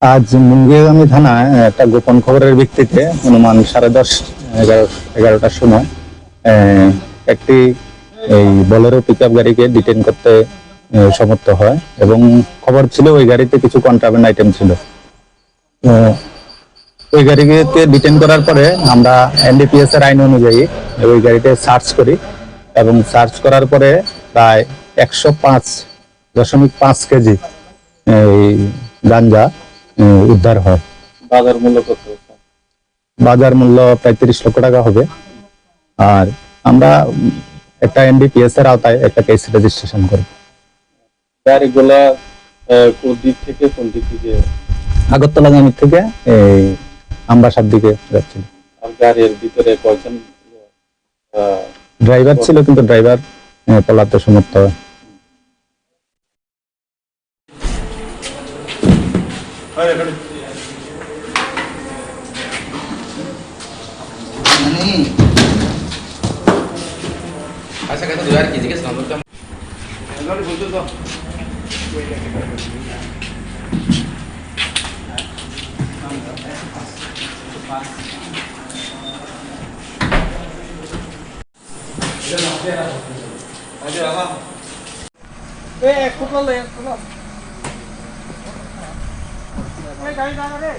আজ মুঙ্গিয়াগামী থানায় একটা গোপন খবরের ভিত্তিতে অনুমান 10:30-11টার সময় একটি এই বোলেরো পিকআপ গাড়িকে ডিটেন করতে সমর্থ হয় এবং খবর ছিল ওই গাড়িতে কিছু কন্ট্রাব্যান্ড আইটেম ছিল। ওই গাড়িকে ডিটেন করার পরে আমরা এনডিপিএস এর আইন অনুযায়ী ওই গাড়িতে সার্চ করি এবং সার্চ করার পরে প্রায় 105.5 কেজি গাঞ্জা উদ্ধার হয়। বাজার মূল্য কত? বাজার মূল্য প্রায় 30 লক্ষ টাকা হবে। আর আমরা একটা এনডিপিএস এর আওতায় একটা কেস রেজিস্ট্রেশন করব। গাড়িগুলা কোন দিক থেকে কোন দিক থেকে? আগরতলাগামী থেকে এই আমবাসার দিকে যাচ্ছিল। আর গাড়ির ভিতরে কয়জন ড্রাইভার ছিল, কিন্তু ড্রাইভার পলাতে সমর্থ হয়। আচ্ছা কথা দুই আর কি জিজ্ঞেস নাম তো এগুলো বলতো তো আরে বাবা এক ফুটবল লে চলো এই গাড়ি দাঁড়া রে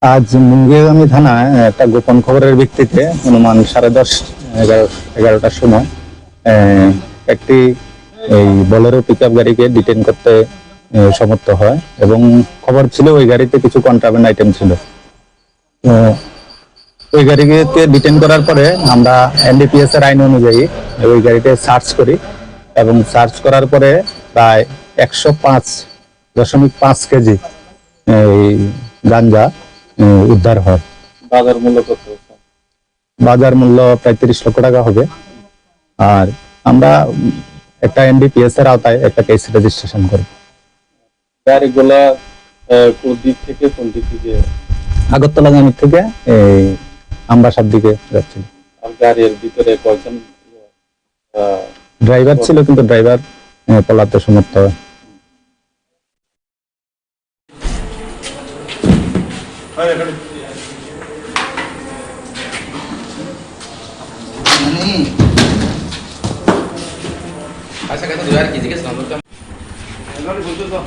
আজ মুঙ্গিয়াগামী থানায় একটা গোপন খবরের ভিত্তিতে অনুমান 10:30-11টার সময় একটি এই বোলেরো পিকআপ গাড়িকে ডিটেন করতে সমর্থ হয় এবং খবর ছিল ওই গাড়িতে কিছু কন্ট্রাব্যান্ড আইটেম ছিল। ওই গাড়িকে ডিটেন করার পরে আমরা এনডিপিএস এর আইন অনুযায়ী ওই গাড়িতে সার্চ করি এবং সার্চ করার পরে প্রায় 105.5 কেজি গাঞ্জা উদ্ধার হয়। বাজার মূল্য কত? বাজার মূল্য প্রায় 30 লক্ষ টাকা হবে। আর আমরা একটা এনডিপিএস এর আওতায় একটা কেস রেজিস্ট্রেশন করব। গাড়িগুলা কোন দিক থেকে কোন দিক থেকে? আগরতলাগামী থেকে এই আমবাসার দিকে যাচ্ছিল। আর গাড়ির ভিতরে কয়জন ড্রাইভার ছিল, কিন্তু ড্রাইভার পলাতে সমর্থ হয়। আচ্ছা কথা দুই আর কি জিজ্ঞেস নাম তো এগুলো বলতো তো